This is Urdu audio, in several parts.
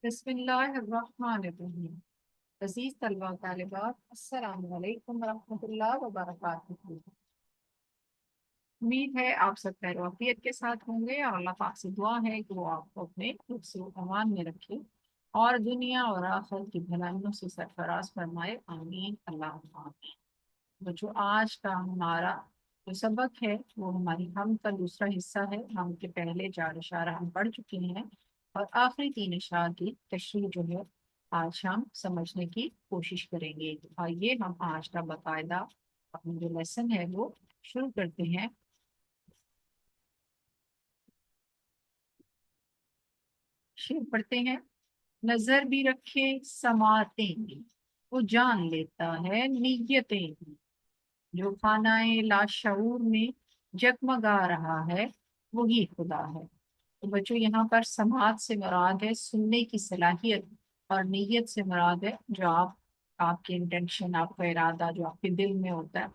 بسم اللہ الرحمن الرحیم۔ عزیز طلبہ و طالبات، السلام علیکم ورحمۃ اللہ وبرکاتہ۔ امید ہے آپ سب خیر و عافیت کے ساتھ ہوں گے، اور اللہ پاک سے دعا ہے کہ وہ آپ کو اپنے حفظ و امان میں رکھے اور دنیا اور آخرت کی بھلائیوں سے سرفراز فرمائے، آمین اللہم آمین۔ تو جو آج کا ہمارا جو سبق ہے وہ ہماری ہم کا دوسرا حصہ ہے۔ ہم کے پہلے 4 اشارہ ہم پڑھ چکے ہیں، اور آخری 3 اشارہ کی تشریح جو ہے آج ہم سمجھنے کی کوشش کریں گے۔ تو آئیے ہم آج کا باقاعدہ اپنا جو لیسن ہے وہ شروع کرتے ہیں۔ شعر پڑھتے ہیں۔ نظر بھی رکھے سماعتیں بھی، وہ جان لیتا ہے نیتیں بھی، جو خانہ لاشعور میں جگمگا رہا ہے وہی خدا ہے۔ تو بچوں یہاں پر سماعت سے مراد ہے سننے کی صلاحیت، اور نیت سے مراد ہے جو آپ کے انٹینشن، آپ کا ارادہ جو آپ کے دل میں ہوتا ہے،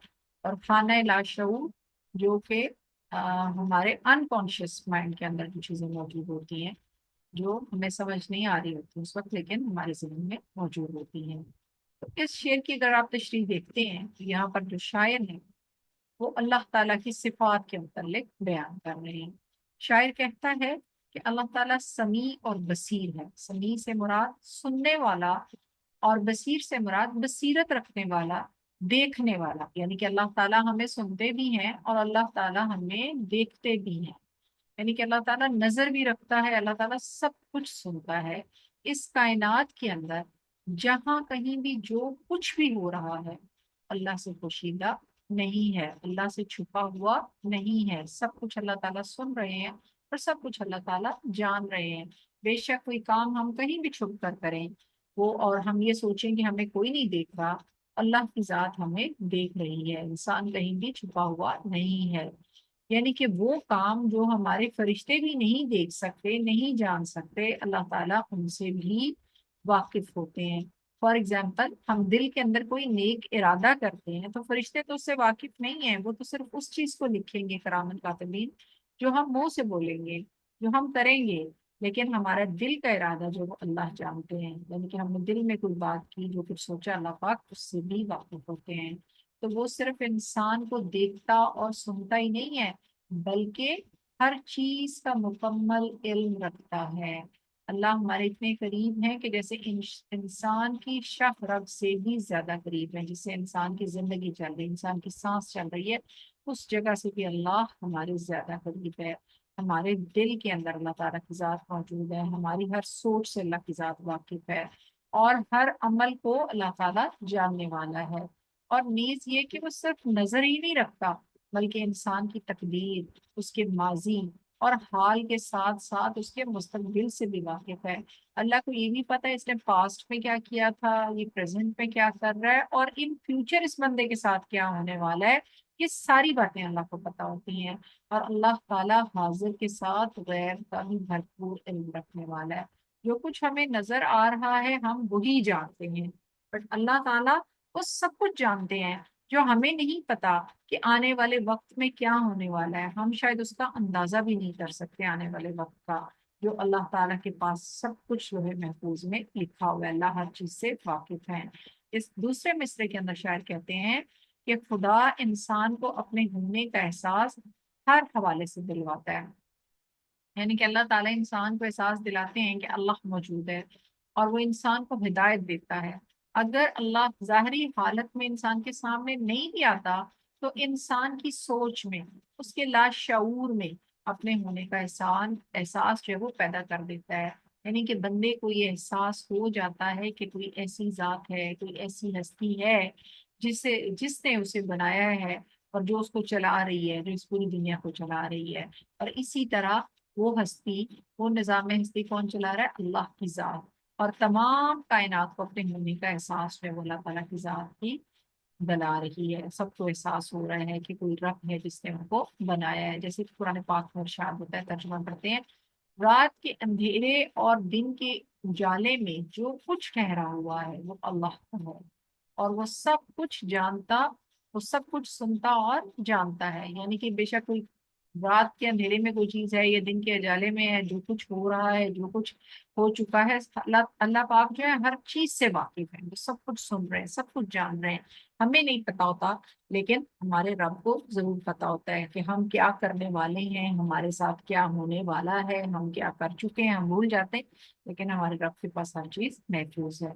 اور خانہ لاشعور جو کہ ہمارے انکانشیس مائنڈ کے اندر جو چیزیں موجود ہوتی ہیں، جو ہمیں سمجھ نہیں آ رہی ہوتی اس وقت لیکن ہمارے ذہن میں موجود ہوتی ہیں۔ تو اس شعر کی اگر آپ تشریح دیکھتے ہیں تو یہاں پر جو شاعر ہیں وہ اللہ تعالیٰ کی صفات کے متعلق بیان کر رہے ہیں۔ شاعر کہتا ہے کہ اللہ تعالیٰ سمیع اور بصیر ہے۔ سمیع سے مراد سننے والا، اور بصیر سے مراد بصیرت رکھنے والا، دیکھنے والا، یعنی کہ اللہ تعالیٰ ہمیں سنتے بھی ہیں اور اللہ تعالیٰ ہمیں دیکھتے بھی ہیں۔ یعنی کہ اللہ تعالیٰ نظر بھی رکھتا ہے، اللہ تعالیٰ سب کچھ سنتا ہے۔ اس کائنات کے اندر جہاں کہیں بھی جو کچھ بھی ہو رہا ہے اللہ سے پوشیدہ نہیں ہے، اللہ سے چھپا ہوا نہیں ہے۔ سب کچھ اللہ تعالیٰ سن رہے ہیں اور سب کچھ اللہ تعالیٰ جان رہے ہیں۔ بے شک کوئی کام ہم کہیں بھی چھپ کر کریں وہ، اور ہم یہ سوچیں کہ ہمیں کوئی نہیں دیکھ رہا، اللہ کی ذات ہمیں دیکھ رہی ہے۔ انسان کہیں بھی چھپا ہوا نہیں ہے، یعنی کہ وہ کام جو ہمارے فرشتے بھی نہیں دیکھ سکتے، نہیں جان سکتے، اللہ تعالیٰ ان سے بھی واقف ہوتے ہیں۔ فار ایگزامپل، ہم دل کے اندر کوئی نیک ارادہ کرتے ہیں تو فرشتے تو اس سے واقف نہیں ہیں، وہ تو صرف اس چیز کو لکھیں گے کرامن کاتبین جو ہم منہ سے بولیں گے، جو ہم کریں گے، لیکن ہمارا دل کا ارادہ جو وہ اللہ جانتے ہیں۔ یعنی کہ ہم نے دل میں کوئی بات کی، جو کچھ سوچا، اللہ پاک اس سے بھی واقف ہوتے ہیں۔ تو وہ صرف انسان کو دیکھتا اور سنتا ہی نہیں ہے، بلکہ ہر چیز کا مکمل علم رکھتا ہے۔ اللہ ہمارے اتنے قریب ہیں کہ جیسے انسان کی شق رگ سے بھی زیادہ قریب ہے، جس سے انسان کی زندگی چل رہی ہے، انسان کی سانس چل رہی ہے، اس جگہ سے بھی اللہ ہمارے زیادہ قریب ہے۔ ہمارے دل کے اندر اللہ تعالیٰ کی ذات موجود ہے، ہماری ہر سوچ سے اللہ کی ذات واقف ہے، اور ہر عمل کو اللہ تعالیٰ جاننے والا ہے۔ اور نیز یہ کہ وہ صرف نظر ہی نہیں رکھتا، بلکہ انسان کی تقدیر، اس کے ماضی اور حال کے ساتھ ساتھ اس کے مستقبل سے بھی واقف ہے۔ اللہ کو یہ بھی پتہ ہے اس نے پاسٹ میں کیا کیا تھا، یہ پریزنٹ میں کیا کر رہا ہے، اور ان فیوچر اس بندے کے ساتھ کیا ہونے والا ہے۔ یہ ساری باتیں اللہ کو پتہ ہوتی ہیں، اور اللہ تعالیٰ حاضر کے ساتھ غیب کا بھی بھرپور علم رکھنے والا ہے۔ جو کچھ ہمیں نظر آ رہا ہے ہم وہی جانتے ہیں، بٹ اللہ تعالیٰ وہ سب کچھ جانتے ہیں جو ہمیں نہیں پتا کہ آنے والے وقت میں کیا ہونے والا ہے۔ ہم شاید اس کا اندازہ بھی نہیں کر سکتے آنے والے وقت کا، جو اللہ تعالیٰ کے پاس سب کچھ جو ہے محفوظ میں لکھا ہوا ہے۔ اللہ ہر چیز سے واقف ہے۔ اس دوسرے مصرے کے اندر شاعر کہتے ہیں کہ خدا انسان کو اپنے ہونے کا احساس ہر حوالے سے دلواتا ہے۔ یعنی کہ اللہ تعالیٰ انسان کو احساس دلاتے ہیں کہ اللہ موجود ہے، اور وہ انسان کو ہدایت دیتا ہے۔ اگر اللہ ظاہری حالت میں انسان کے سامنے نہیں بھی آتا تو انسان کی سوچ میں، اس کے لاشعور میں اپنے ہونے کا احساس جو ہے وہ پیدا کر دیتا ہے۔ یعنی کہ بندے کو یہ احساس ہو جاتا ہے کہ کوئی ایسی ذات ہے، کوئی ایسی ہستی ہے جس نے اسے بنایا ہے، اور جو اس کو چلا رہی ہے، جو اس پوری دنیا کو چلا رہی ہے۔ اور اسی طرح وہ ہستی، وہ نظام ہستی کون چلا رہا ہے؟ اللہ کی ذات۔ اور تمام کائنات کو اپنے ہونے کا احساس جو ہے وہ اللہ تعالیٰ کی ذات کی بنا رہی ہے۔ سب کو احساس ہو رہا ہے کہ کوئی رب ہے جس نے ان کو بنایا ہے۔ جیسے قرآن پاک میں ارشاد ہوتا ہے، ترجمہ کرتے ہیں، رات کے اندھیرے اور دن کے اجالے میں جو کچھ ٹھہرا ہوا ہے وہ اللہ کا ہے، اور وہ سب کچھ جانتا، وہ سب کچھ سنتا اور جانتا ہے۔ یعنی کہ بے شک کوئی رات کے اندھیرے میں کوئی چیز ہے یا دن کے اجالے میں ہے، جو کچھ ہو رہا ہے، جو کچھ ہو چکا ہے، اللہ پاک جو ہے ہر چیز سے واقف ہے، وہ سب کچھ سن رہے ہیں، سب کچھ جان رہے ہیں۔ ہمیں نہیں پتا ہوتا، لیکن ہمارے رب کو ضرور پتا ہوتا ہے کہ ہم کیا کرنے والے ہیں، ہمارے ساتھ کیا ہونے والا ہے، ہم کیا کر چکے ہیں، ہم بھول جاتے ہیں، لیکن ہمارے رب کے پاس ہر چیز محفوظ ہے۔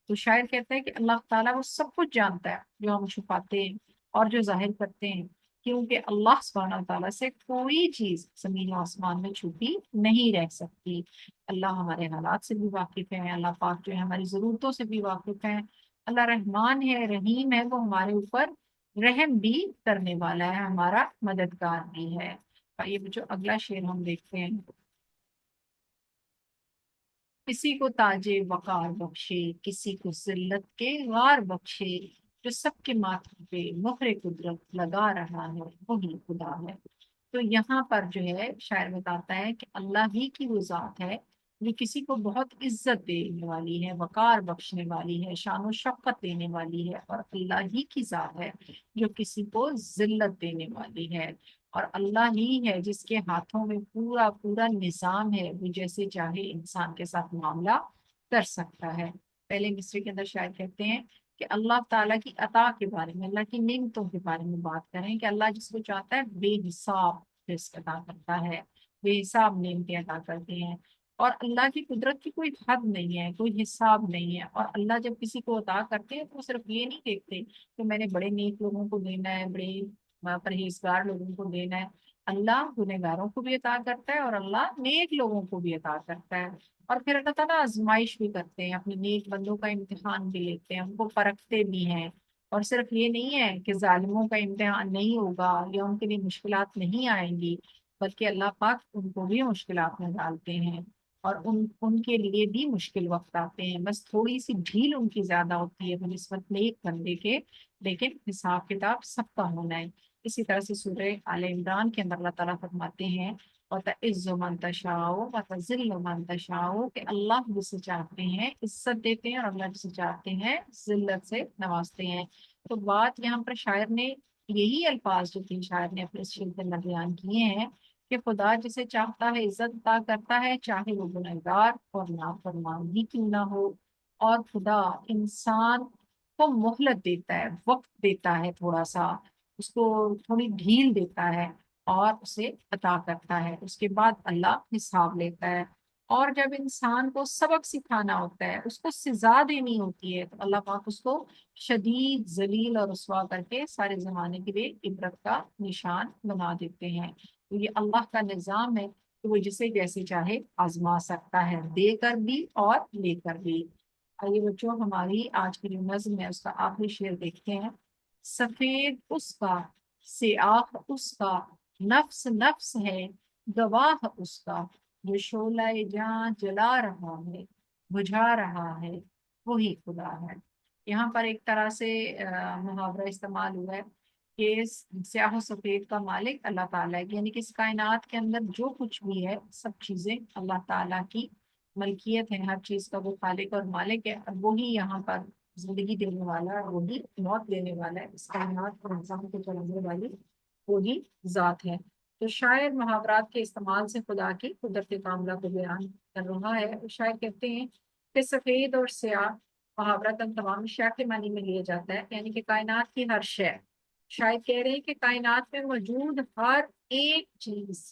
تو شاعر کہتا ہے کہ اللہ تعالیٰ وہ سب کچھ جانتا ہے، جو ہم چھپاتے ہیں اور جو ظاہر کرتے ہیں، کیونکہ اللہ سبحانہ تعالیٰ سے کوئی چیز زمین و آسمان میں چھپی نہیں رہ سکتی۔ اللہ ہمارے حالات سے بھی واقف ہے، اللہ پاک جو ہے ہماری ضرورتوں سے بھی واقف ہے۔ اللہ رحمان ہے، رحیم ہے، وہ ہمارے اوپر رحم بھی کرنے والا ہے، ہمارا مددگار بھی ہے۔ یہ جو اگلا شعر ہم دیکھتے ہیں، کسی کو تاج وقار بخشے، کسی کو ذلت کے غار بخشے، جو سب کے ماتھے پہ مہر قدرت لگا رہا ہے وہی خدا ہے۔ تو یہاں پر جو ہے شاعر بتاتا ہے کہ اللہ ہی کی وہ ذات ہے جو کسی کو بہت عزت دینے والی ہے، وقار بخشنے والی ہے، شان و شوکت دینے والی ہے، اور اللہ ہی کی ذات ہے جو کسی کو ذلت دینے والی ہے۔ اور اللہ ہی ہے جس کے ہاتھوں میں پورا پورا نظام ہے، وہ جیسے چاہے انسان کے ساتھ معاملہ کر سکتا ہے۔ پہلے مصرے کے اندر شاعر کہتے ہیں کہ اللہ تعالیٰ کی عطا کے بارے میں، اللہ کی نعمتوں کے بارے میں بات کریں کہ اللہ جس کو چاہتا ہے بے حساب رزق عطا کرتا ہے، بے حساب نعمتیں عطا کرتے ہیں، اور اللہ کی قدرت کی کوئی حد نہیں ہے، کوئی حساب نہیں ہے۔ اور اللہ جب کسی کو عطا کرتے ہیں تو وہ صرف یہ نہیں دیکھتے کہ میں نے بڑے نیک لوگوں کو دینا ہے، بڑے پرہیزگار لوگوں کو دینا ہے۔ اللہ گنہگاروں کو بھی عطا کرتا ہے اور اللہ نیک لوگوں کو بھی عطا کرتا ہے۔ اور پھر اللہ تعالیٰ آزمائش بھی کرتے ہیں، اپنے نیک بندوں کا امتحان بھی لیتے ہیں، ان کو پرکھتے بھی ہیں۔ اور صرف یہ نہیں ہے کہ ظالموں کا امتحان نہیں ہوگا یا ان کے لیے مشکلات نہیں آئیں گی، بلکہ اللہ پاک ان کو بھی مشکلات میں ڈالتے ہیں، اور ان کے لیے بھی مشکل وقت آتے ہیں، بس تھوڑی سی ڈھیل ان کی زیادہ ہوتی ہے بنسبت نیک بندے کے، لیکن حساب کتاب سب کا ہونا ہے۔ اسی طرح سے سورہ آل عمران کے اندر اللہ تعالیٰ فرماتے ہیں وَتَعِزُّ مَن تَشَاءُ وَتَذِلُّ مَن تَشَاءُ، کہ اللہ جسے چاہتے ہیں عزت دیتے ہیں اور اللہ جسے چاہتے ہیں ذلت سے نوازتے ہیں۔ تو بات یہاں پر شاعر نے یہی الفاظ جو تین شاعر نے اپنے شعر کے اندر بیان کیے ہیں کہ خدا جسے چاہتا ہے عزت عطا کرتا ہے، چاہے وہ گنہگار اور نافرمان ہی کیوں نہ ہو۔ اور خدا انسان کو مہلت دیتا ہے، وقت دیتا ہے، تھوڑا سا اس کو تھوڑی ڈھیل دیتا ہے اور اسے عطا کرتا ہے، اس کے بعد اللہ حساب لیتا ہے۔ اور جب انسان کو سبق سکھانا ہوتا ہے، اس کو سزا دینی ہوتی ہے، تو اللہ پاک اس کو شدید ذلیل اور رسوا کر کے سارے زمانے کے لیے عبرت کا نشان بنا دیتے ہیں۔ تو یہ اللہ کا نظام ہے کہ وہ جسے جیسے چاہے آزما سکتا ہے، دے کر بھی اور لے کر بھی۔ آئیے بچوں، ہماری آج کی جو نظم ہے اس کا آخری شعر دیکھتے ہیں۔ سفید اس کا، سیاہ اس کا، نفس نفس ہے گواہ اس کا، جو شعلہ جاں جلا رہا ہے بجھا رہا ہے وہی خدا ہے۔ یہاں پر ایک طرح سے محاورہ استعمال ہوا ہے کہ سیاہ و سفید کا مالک اللہ تعالیٰ ہے، یعنی کہ اس کائنات کے اندر جو کچھ بھی ہے سب چیزیں اللہ تعالیٰ کی ملکیت ہے، ہر چیز کا وہ خالق اور مالک ہے، اور وہی یہاں پر زندگی دینے والا ہے، وہی موت دینے والا ہے، اس کائنات اور انسان کو چلانے والی وہی ذات ہے۔ تو شاعر محاورات کے استعمال سے خدا کی قدرت کاملہ کو بیان کر رہا ہے۔ شاعر کہتے ہیں کہ سفید اور سیاہ محاورتاً تمام اشیاء کے معنی میں لیا جاتا ہے، یعنی کہ کائنات کی ہر شے۔ شاید کہہ رہے ہیں کہ کائنات میں موجود ہر ایک چیز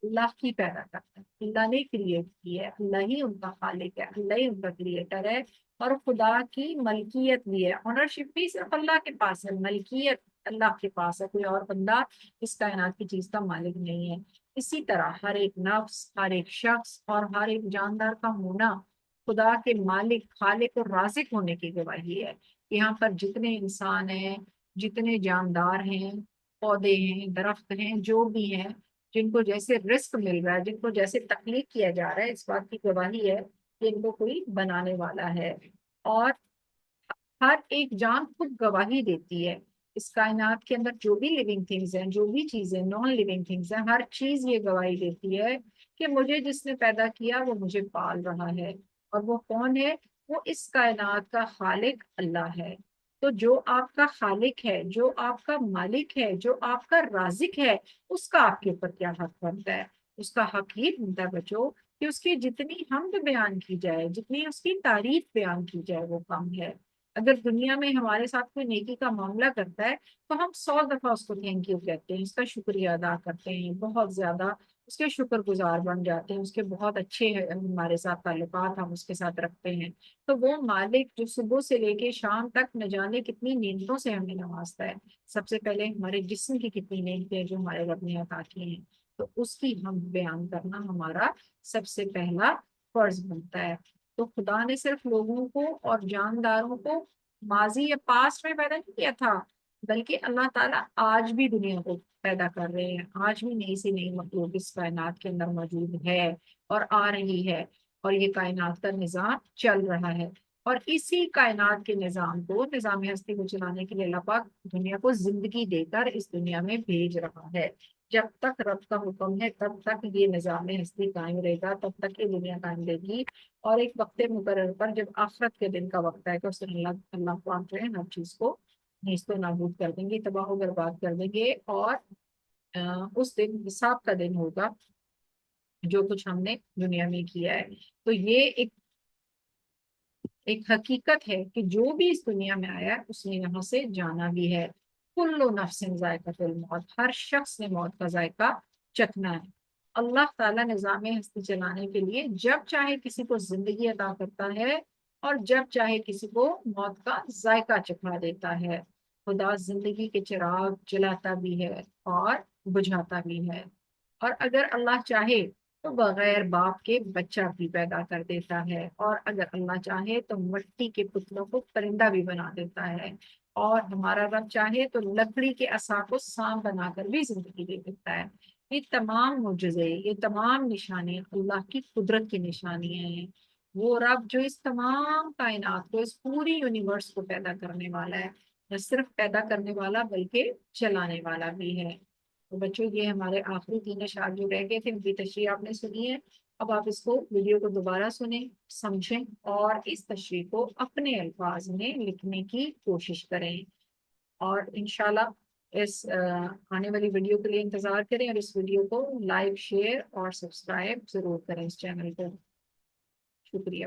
اللہ کی پیدا کرتا ہے، اللہ نے کریٹ کی ہے، اللہ ہی ان کا خالق ہے، اللہ ہی ان کا کریٹر ہے، اور خدا کی ملکیت بھی ہے، اونرشپ بھی صرف اللہ کے پاس ہے، ملکیت اللہ کے پاس ہے، کوئی اور بندہ اس کائنات کی چیز کا مالک نہیں ہے۔ اسی طرح ہر ایک نفس، ہر ایک شخص اور ہر ایک جاندار کا ہونا خدا کے مالک، خالق اور رازق ہونے کی گواہی ہے۔ یہاں پر جتنے انسان ہیں، جتنے جاندار ہیں، پودے ہیں، درخت ہیں، جو بھی ہیں، جن کو جیسے رزق مل رہا ہے، جن کو جیسے تخلیق کیا جا رہا ہے، اس بات کی گواہی ہے کہ ان کو کوئی بنانے والا ہے۔ اور ہر ایک جان خود گواہی دیتی ہے، اس کائنات کے اندر جو بھی لیونگ تھنگز ہیں، جو بھی چیزیں نان لیونگ تھنگز ہیں، ہر چیز یہ گواہی دیتی ہے کہ مجھے جس نے پیدا کیا وہ مجھے پال رہا ہے، اور وہ کون ہے؟ وہ اس کائنات کا خالق اللہ ہے۔ تو جو آپ کا خالق ہے، جو آپ کا مالک ہے، جو آپ کا رازق ہے، اس کا آپ کے اوپر کیا حق بنتا ہے؟ اس کا حق یہ بنتا ہے بچوں کہ اس کی جتنی حمد بیان کی جائے، جتنی اس کی تعریف بیان کی جائے وہ کم ہے۔ اگر دنیا میں ہمارے ساتھ کوئی نیکی کا معاملہ کرتا ہے تو ہم 100 دفعہ اس کو تھینک یو کہتے ہیں، اس کا شکریہ ادا کرتے ہیں، بہت زیادہ اس کے شکر گزار بن جاتے ہیں، اس کے بہت اچھے ہمارے ساتھ تعلقات ہم اس کے ساتھ رکھتے ہیں۔ تو وہ مالک جو صبح سے لے کے شام تک نہ جانے کتنی نعمتوں سے ہمیں نوازتا ہے، سب سے پہلے ہمارے جسم کی کتنی نعمتیں ہیں جو ہمارے رب نے عطا کی ہیں، تو اس کی ہم بیان کرنا ہمارا سب سے پہلا فرض بنتا ہے۔ تو خدا نے صرف لوگوں کو اور جانداروں کو ماضی یا پاسٹ میں پیدا نہیں کیا تھا، بلکہ اللہ تعالیٰ آج بھی دنیا کو پیدا کر رہے ہیں، آج بھی نئی سے نئی مخلوق اس کائنات کے اندر موجود ہے اور آ رہی ہے، اور یہ کائنات کا نظام چل رہا ہے۔ اور اسی کائنات کے نظام کو، نظام ہستی کو چلانے کے لیے اللہ پاک دنیا کو زندگی دے کر اس دنیا میں بھیج رہا ہے۔ جب تک رب کا حکم ہے تب تک یہ نظام ہستی قائم رہے گا، تب تک یہ دنیا قائم رہے گی۔ اور ایک وقت مقرر پر جب آخرت کے دن کا وقت ہے کہ اس دن اللہ پاک جو ہے ہر چیز کو نیست و نابود کر دیں گے، تباہ و برباد کر دیں گے، اور اس دن حساب کا دن ہوگا جو کچھ ہم نے دنیا میں کیا ہے۔ تو یہ ایک حقیقت ہے کہ جو بھی اس دنیا میں آیا ہے اس نے یہاں سے جانا بھی ہے۔ کل نفس ذائقۃ الموت، ہر شخص نے موت کا ذائقہ چکھنا ہے۔ اللہ تعالیٰ نظام ہستی چلانے کے لیے جب چاہے کسی کو زندگی عطا کرتا ہے اور جب چاہے کسی کو موت کا ذائقہ چکھا دیتا ہے۔ خدا زندگی کے چراغ جلاتا بھی ہے اور بجھاتا بھی ہے، اور اگر اللہ چاہے تو بغیر باپ کے بچہ بھی پیدا کر دیتا ہے، اور اگر اللہ چاہے تو مٹی کے پتلوں کو پرندہ بھی بنا دیتا ہے، اور ہمارا رب چاہے تو لکڑی کے عصا کو سانپ بنا کر بھی زندگی دے دیتا ہے۔ یہ تمام معجزے، یہ تمام نشانیاں اللہ کی قدرت کی نشانیاں ہیں۔ وہ رب جو اس تمام کائنات کو، اس پوری یونیورس کو پیدا کرنے والا ہے، نہ صرف پیدا کرنے والا بلکہ چلانے والا بھی ہے۔ تو بچوں یہ ہمارے آخری 3 اشعار جو رہ گئے تھے ان کی تشریح آپ نے سنی ہے۔ اب آپ اس کو ویڈیو کو دوبارہ سنیں، سمجھیں، اور اس تشریح کو اپنے الفاظ میں لکھنے کی کوشش کریں، اور انشاءاللہ اس آنے والی ویڈیو کے لیے انتظار کریں، اور اس ویڈیو کو لائک، شیئر اور سبسکرائب ضرور کریں اس چینل کو۔ شکریہ۔